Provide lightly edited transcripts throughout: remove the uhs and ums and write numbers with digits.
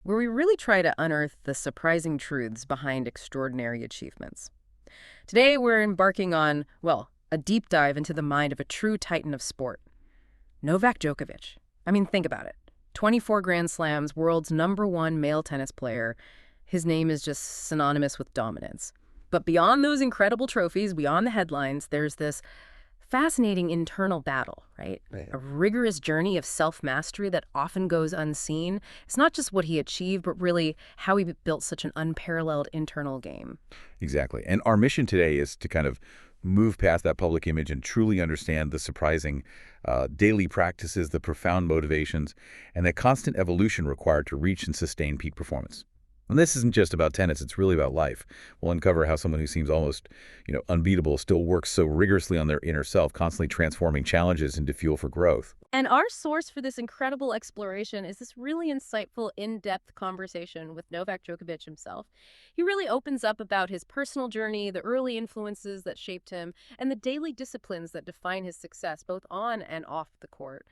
where we really try to unearth the surprising truths behind extraordinary achievements. Today, we're embarking on, well, a deep dive into the mind of a true titan of sport, Novak Djokovic. I mean, think about it. 24 Grand Slams, world's #1 male tennis player. His name is just synonymous with dominance. But beyond those incredible trophies, beyond the headlines, there's this fascinating internal battle, right? Right. A rigorous journey of self-mastery that often goes unseen. It's not just what he achieved, but really how he built such an unparalleled internal game. Exactly. And our mission today is to kind of move past that public image and truly understand the surprising daily practices, the profound motivations, and the constant evolution required to reach and sustain peak performance. And this isn't just about tennis, it's really about life. We'll uncover how someone who seems almost, unbeatable still works so rigorously on their inner self, constantly transforming challenges into fuel for growth. And our source for this incredible exploration is this really insightful, in-depth conversation with Novak Djokovic himself. He really opens up about his personal journey, the early influences that shaped him, and the daily disciplines that define his success, both on and off the court.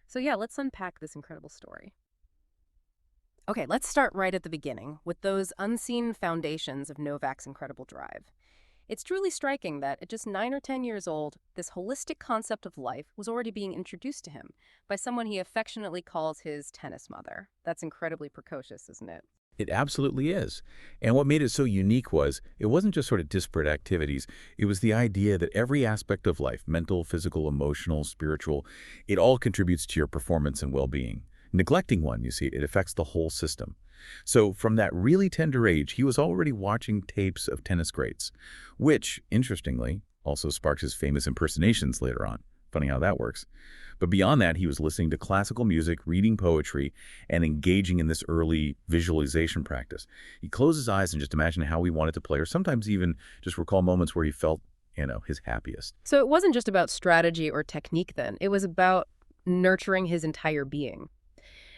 So yeah, let's unpack this incredible story. Okay, let's start right at the beginning with those unseen foundations of Novak's incredible drive. It's truly striking that at just 9 or 10 years old, this holistic concept of life was already being introduced to him by someone he affectionately calls his tennis mother. That's incredibly precocious, isn't it? It absolutely is. And what made it so unique was it wasn't just sort of disparate activities. It was the idea that every aspect of life, mental, physical, emotional, spiritual, it all contributes to your performance and well-being. Neglecting one, you see, it affects the whole system. So from that really tender age, he was already watching tapes of tennis greats, which, interestingly, also sparked his famous impersonations later on. Funny how that works. But beyond that, he was listening to classical music, reading poetry, and engaging in this early visualization practice. He closed his eyes and just imagined how he wanted to play, or sometimes even just recall moments where he felt, his happiest. So it wasn't just about strategy or technique then. It was about nurturing his entire being.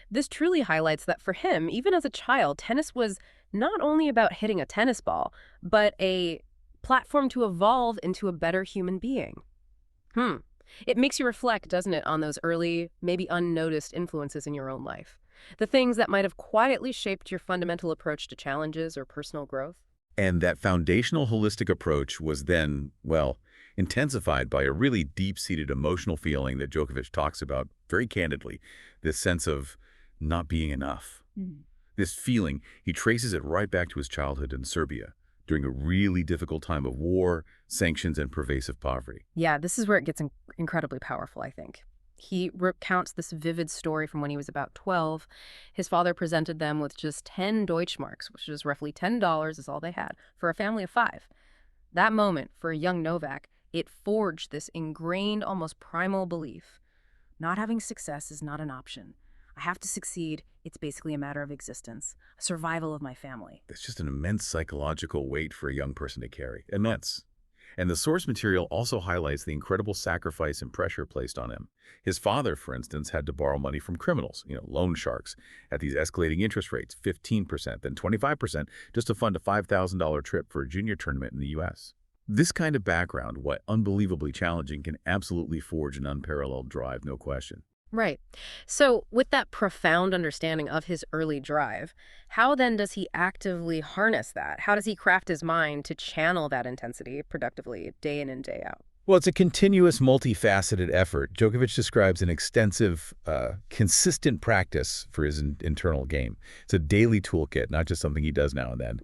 This truly highlights that for him, even as a child, tennis was not only about hitting a tennis ball, but a platform to evolve into a better human being. It makes you reflect, doesn't it, on those early, maybe unnoticed influences in your own life. The things that might have quietly shaped your fundamental approach to challenges or personal growth. And that foundational holistic approach was then, well, intensified by a really deep-seated emotional feeling that Djokovic talks about very candidly, this sense of not being enough. This feeling, he traces it right back to his childhood in Serbia during a really difficult time of war, sanctions, and pervasive poverty. Yeah, this is where it gets incredibly powerful, I think. He recounts this vivid story from when he was about 12. His father presented them with just 10 Deutschmarks, which is roughly $10 is all they had, for a family of 5. That moment, for a young Novak, it forged this ingrained, almost primal belief. Not having success is not an option. I have to succeed. It's basically a matter of existence, a survival of my family. It's just an immense psychological weight for a young person to carry. Immense. And the source material also highlights the incredible sacrifice and pressure placed on him. His father, for instance, had to borrow money from criminals, loan sharks, at these escalating interest rates, 15%, then 25%, just to fund a $5,000 trip for a junior tournament in the U.S. This kind of background, while unbelievably challenging, can absolutely forge an unparalleled drive, no question. Right. So, with that profound understanding of his early drive, how then does he actively harness that? How does he craft his mind to channel that intensity productively day in and day out? Well, it's a continuous, multifaceted effort. Djokovic describes an extensive, consistent practice for his internal game. It's a daily toolkit, not just something he does now and then.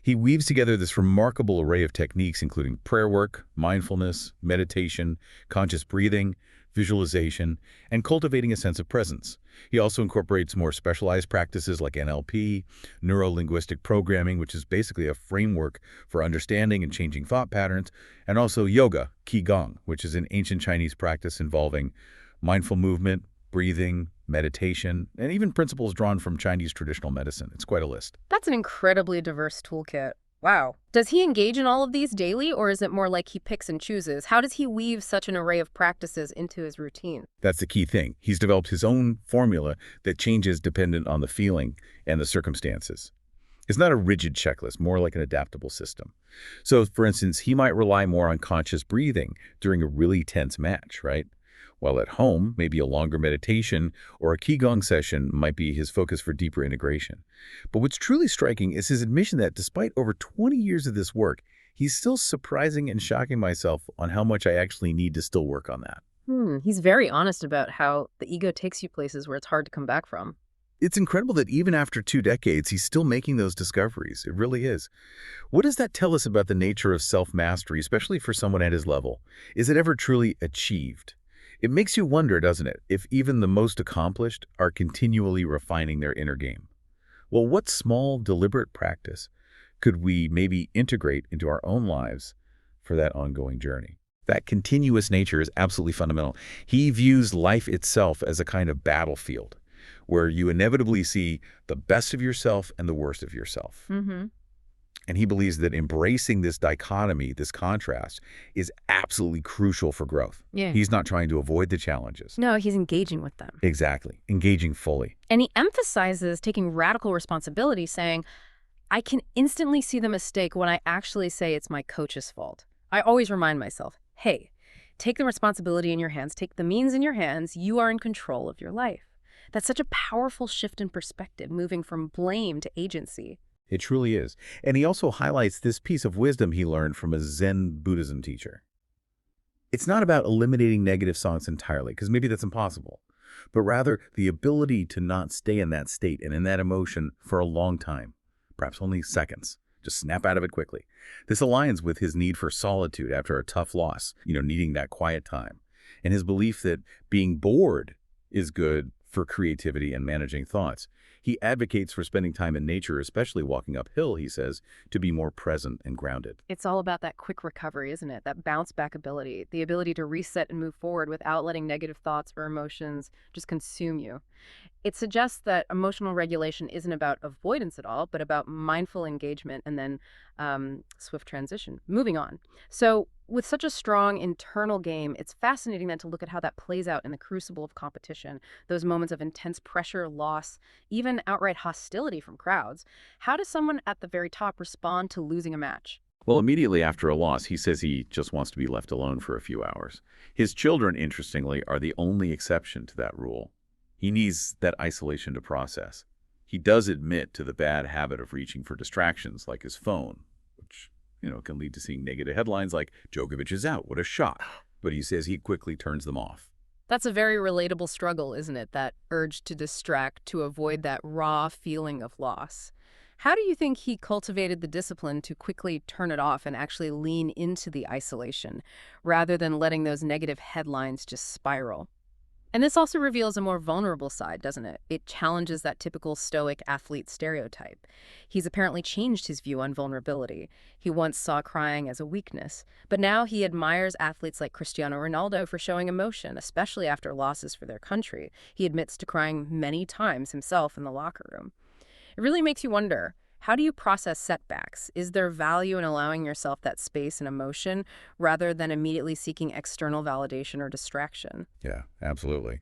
He weaves together this remarkable array of techniques, including prayer work, mindfulness, meditation, conscious breathing, visualization, and cultivating a sense of presence. He also incorporates more specialized practices like NLP, neuro-linguistic programming, which is basically a framework for understanding and changing thought patterns, and also yoga, Qigong, which is an ancient Chinese practice involving mindful movement, breathing, meditation, and even principles drawn from Chinese traditional medicine. It's quite a list. That's an incredibly diverse toolkit. Wow. Does he engage in all of these daily, or is it more like he picks and chooses? How does he weave such an array of practices into his routine? That's the key thing. He's developed his own formula that changes dependent on the feeling and the circumstances. It's not a rigid checklist, more like an adaptable system. So, for instance, he might rely more on conscious breathing during a really tense match, right? while at home, maybe a longer meditation or a Qigong session might be his focus for deeper integration. But what's truly striking is his admission that despite over 20 years of this work, he's still surprising and shocking myself on how much I actually need to still work on that. He's very honest about how the ego takes you places where it's hard to come back from. It's incredible that even after 2 decades, he's still making those discoveries. It really is. What does that tell us about the nature of self-mastery, especially for someone at his level? Is it ever truly achieved? It makes you wonder, doesn't it, if even the most accomplished are continually refining their inner game. Well, what small, deliberate practice could we maybe integrate into our own lives for that ongoing journey? That continuous nature is absolutely fundamental. He views life itself as a kind of battlefield where you inevitably see the best of yourself and the worst of yourself. Mm-hmm. And he believes that embracing this dichotomy, this contrast, is absolutely crucial for growth. Yeah. He's not trying to avoid the challenges. No, he's engaging with them. Exactly. Engaging fully. And he emphasizes taking radical responsibility, saying, I can instantly see the mistake when I actually say it's my coach's fault. I always remind myself, hey, take the responsibility in your hands, take the means in your hands, you are in control of your life. That's such a powerful shift in perspective, moving from blame to agency. It truly is. And he also highlights this piece of wisdom he learned from a Zen Buddhism teacher. It's not about eliminating negative thoughts entirely, because maybe that's impossible, but rather the ability to not stay in that state and in that emotion for a long time, perhaps only seconds. Just snap out of it quickly. This aligns with his need for solitude after a tough loss, needing that quiet time, and his belief that being bored is good for creativity and managing thoughts. He advocates for spending time in nature, especially walking uphill, he says, to be more present and grounded. It's all about that quick recovery, isn't it? That bounce back ability, the ability to reset and move forward without letting negative thoughts or emotions just consume you. It suggests that emotional regulation isn't about avoidance at all, but about mindful engagement and then swift transition. Moving on. So with such a strong internal game, it's fascinating then to look at how that plays out in the crucible of competition, those moments of intense pressure, loss, even outright hostility from crowds. How does someone at the very top respond to losing a match? Well, immediately after a loss, he says he just wants to be left alone for a few hours. His children, interestingly, are the only exception to that rule. He needs that isolation to process. He does admit to the bad habit of reaching for distractions like his phone, which, can lead to seeing negative headlines like, Djokovic is out, what a shock. But he says he quickly turns them off. That's a very relatable struggle, isn't it? That urge to distract, to avoid that raw feeling of loss. How do you think he cultivated the discipline to quickly turn it off and actually lean into the isolation, rather than letting those negative headlines just spiral? And this also reveals a more vulnerable side, doesn't it? It challenges that typical stoic athlete stereotype. He's apparently changed his view on vulnerability. He once saw crying as a weakness, but now he admires athletes like Cristiano Ronaldo for showing emotion, especially after losses for their country. He admits to crying many times himself in the locker room. It really makes you wonder, how do you process setbacks? Is there value in allowing yourself that space and emotion rather than immediately seeking external validation or distraction? Yeah, absolutely.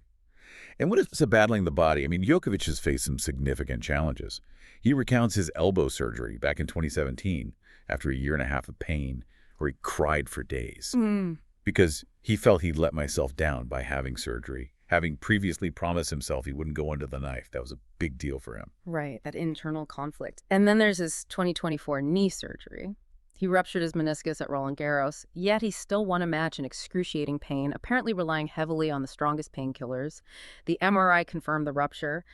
And when it's battling the body, Djokovic has faced some significant challenges. He recounts his elbow surgery back in 2017 after a year and a half of pain, where he cried for days because he felt he'd let himself down by having surgery, having previously promised himself he wouldn't go under the knife. That was a big deal for him. Right, that internal conflict. And then there's his 2024 knee surgery. He ruptured his meniscus at Roland Garros, yet he still won a match in excruciating pain, apparently relying heavily on the strongest painkillers. The MRI confirmed the rupture.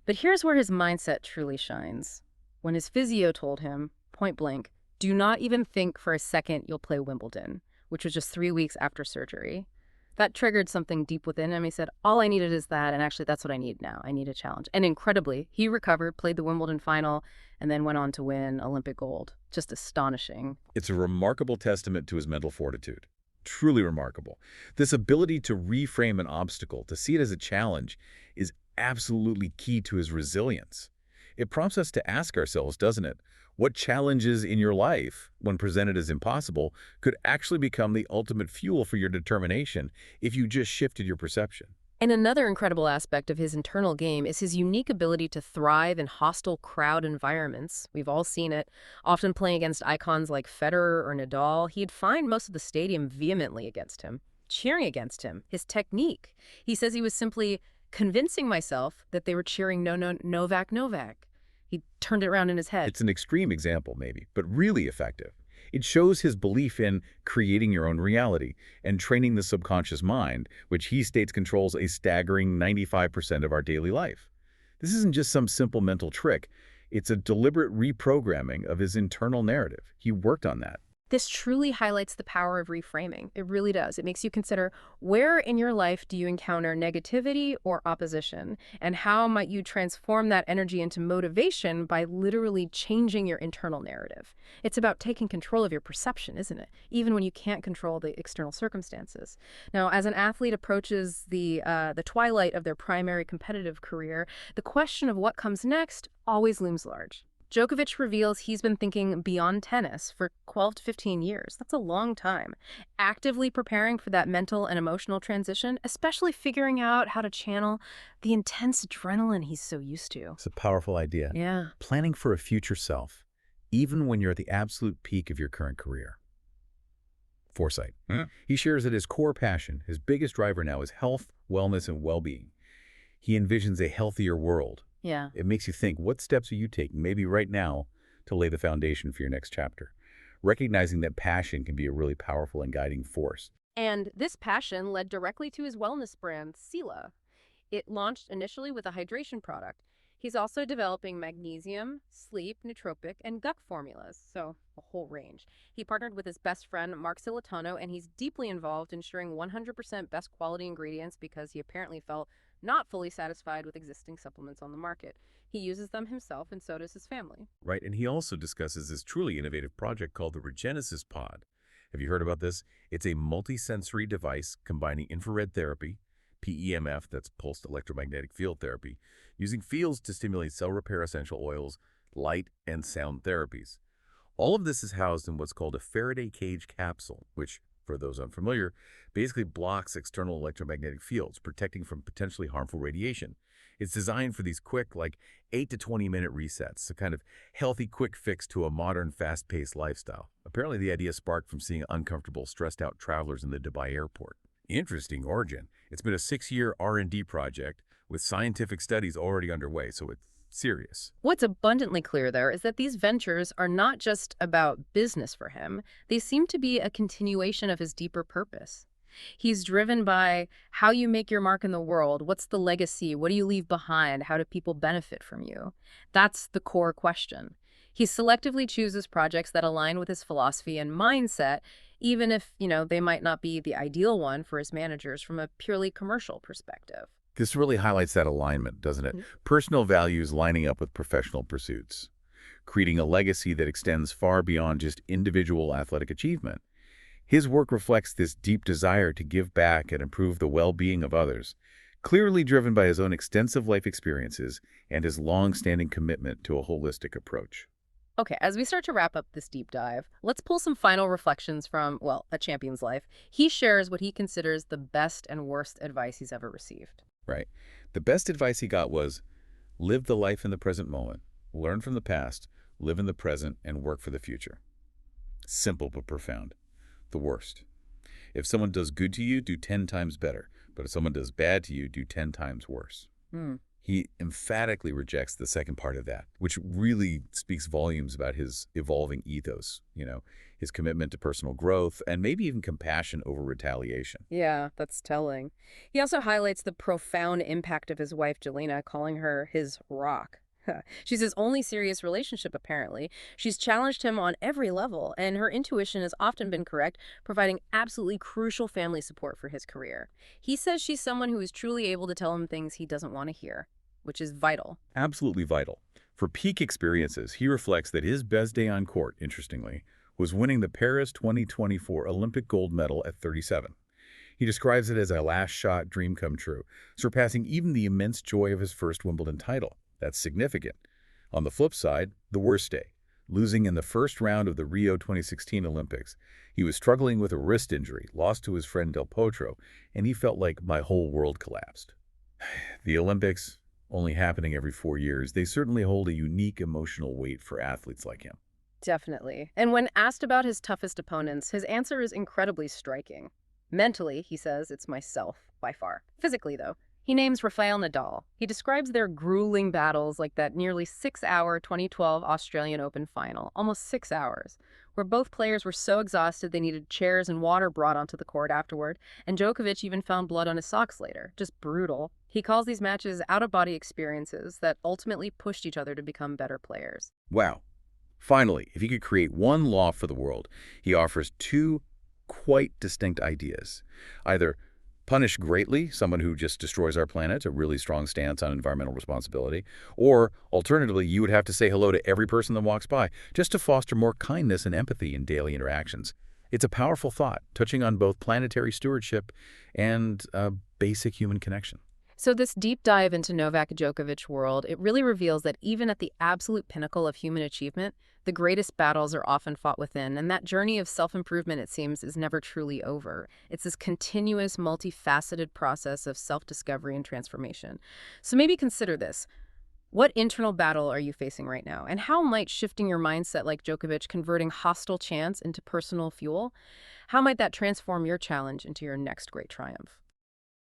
But here's where his mindset truly shines. When his physio told him, point blank, do not even think for a second you'll play Wimbledon, which was just 3 weeks after surgery. That triggered something deep within him. He said, all I needed is that, and actually that's what I need now. I need a challenge. And incredibly, he recovered, played the Wimbledon final, and then went on to win Olympic gold. Just astonishing. It's a remarkable testament to his mental fortitude. Truly remarkable. This ability to reframe an obstacle, to see it as a challenge, is absolutely key to his resilience. It prompts us to ask ourselves, doesn't it? What challenges in your life, when presented as impossible, could actually become the ultimate fuel for your determination if you just shifted your perception? And another incredible aspect of his internal game is his unique ability to thrive in hostile crowd environments. We've all seen it. Often playing against icons like Federer or Nadal, he'd find most of the stadium vehemently against him. cheering against him, his technique. He says he was simply convincing myself that they were cheering no, no, Novak, Novak. He turned it around in his head. It's an extreme example, maybe, but really effective. It shows his belief in creating your own reality and training the subconscious mind, which he states controls a staggering 95% of our daily life. This isn't just some simple mental trick. It's a deliberate reprogramming of his internal narrative. He worked on that. This truly highlights the power of reframing. It really does. It makes you consider, where in your life do you encounter negativity or opposition? And how might you transform that energy into motivation by literally changing your internal narrative? It's about taking control of your perception, isn't it? Even when you can't control the external circumstances. Now, as an athlete approaches the twilight of their primary competitive career, the question of what comes next always looms large. Djokovic reveals he's been thinking beyond tennis for 12 to 15 years. That's a long time. Actively preparing for that mental and emotional transition, especially figuring out how to channel the intense adrenaline he's so used to. It's a powerful idea. Yeah. Planning for a future self, even when you're at the absolute peak of your current career. Foresight. He shares that his core passion, his biggest driver now, is health, wellness, and well-being. He envisions a healthier world. Yeah. It makes you think, what steps are you taking, maybe right now, to lay the foundation for your next chapter? Recognizing that passion can be a really powerful and guiding force. And this passion led directly to his wellness brand, Sela. It launched initially with a hydration product. He's also developing magnesium, sleep, nootropic, and gut formulas, so a whole range. He partnered with his best friend, Mark Silitano, and he's deeply involved in ensuring 100% best quality ingredients because he apparently felt not fully satisfied with existing supplements on the market. He uses them himself, and so does his family. Right, and he also discusses this truly innovative project called the Regenesis Pod. Have you heard about this? It's a multi-sensory device combining infrared therapy, PEMF, that's pulsed electromagnetic field therapy, using fields to stimulate cell repair essential oils, light, and sound therapies. All of this is housed in what's called a Faraday cage capsule, which, for those unfamiliar, basically blocks external electromagnetic fields, protecting from potentially harmful radiation. It's designed for these quick, 8 to 20-minute resets, a kind of healthy quick fix to a modern, fast-paced lifestyle. Apparently, the idea sparked from seeing uncomfortable, stressed-out travelers in the Dubai airport. Interesting origin. It's been a 6-year R&D project with scientific studies already underway, so it's serious. What's abundantly clear there is that these ventures are not just about business for him. They seem to be a continuation of his deeper purpose. He's driven by how you make your mark in the world. What's the legacy? What do you leave behind? How do people benefit from you? That's the core question. He selectively chooses projects that align with his philosophy and mindset, even if, they might not be the ideal one for his managers from a purely commercial perspective. This really highlights that alignment, doesn't it? Personal values lining up with professional pursuits, creating a legacy that extends far beyond just individual athletic achievement. His work reflects this deep desire to give back and improve the well-being of others, clearly driven by his own extensive life experiences and his long-standing commitment to a holistic approach. Okay, as we start to wrap up this deep dive, let's pull some final reflections from, a champion's life. He shares what he considers the best and worst advice he's ever received. Right. The best advice he got was, live the life in the present moment, learn from the past, live in the present, and work for the future. Simple but profound. The worst. If someone does good to you, do 10 times better. But if someone does bad to you, do 10 times worse. He emphatically rejects the second part of that, which really speaks volumes about his evolving ethos, his commitment to personal growth and maybe even compassion over retaliation. Yeah, that's telling. He also highlights the profound impact of his wife, Jelena, calling her his rock. She's his only serious relationship, apparently. She's challenged him on every level, and her intuition has often been correct, providing absolutely crucial family support for his career. He says she's someone who is truly able to tell him things he doesn't want to hear, which is vital. Absolutely vital. For peak experiences, he reflects that his best day on court, interestingly, was winning the Paris 2024 Olympic gold medal at 37. He describes it as a last-shot dream come true, surpassing even the immense joy of his first Wimbledon title. That's significant. On the flip side, the worst day, losing in the first round of the Rio 2016 Olympics. He was struggling with a wrist injury, lost to his friend Del Potro, and he felt like my whole world collapsed. The Olympics, only happening every 4 years, they certainly hold a unique emotional weight for athletes like him. Definitely. And when asked about his toughest opponents, his answer is incredibly striking. Mentally, he says, it's myself, by far. Physically, though, he names Rafael Nadal. He describes their grueling battles like that nearly 6-hour 2012 Australian Open final, almost 6 hours, where both players were so exhausted they needed chairs and water brought onto the court afterward, and Djokovic even found blood on his socks later. Just brutal. He calls these matches out-of-body experiences that ultimately pushed each other to become better players. Wow. Finally, if he could create one law for the world, he offers two quite distinct ideas. Either punish greatly someone who just destroys our planet, a really strong stance on environmental responsibility, or alternatively, you would have to say hello to every person that walks by, just to foster more kindness and empathy in daily interactions. It's a powerful thought, touching on both planetary stewardship and basic human connection. So this deep dive into Novak Djokovic world, it really reveals that even at the absolute pinnacle of human achievement, the greatest battles are often fought within, and that journey of self-improvement, it seems, is never truly over. It's this continuous, multifaceted process of self-discovery and transformation. So maybe consider this. What internal battle are you facing right now? And how might shifting your mindset like Djokovic, converting hostile chance into personal fuel, how might that transform your challenge into your next great triumph?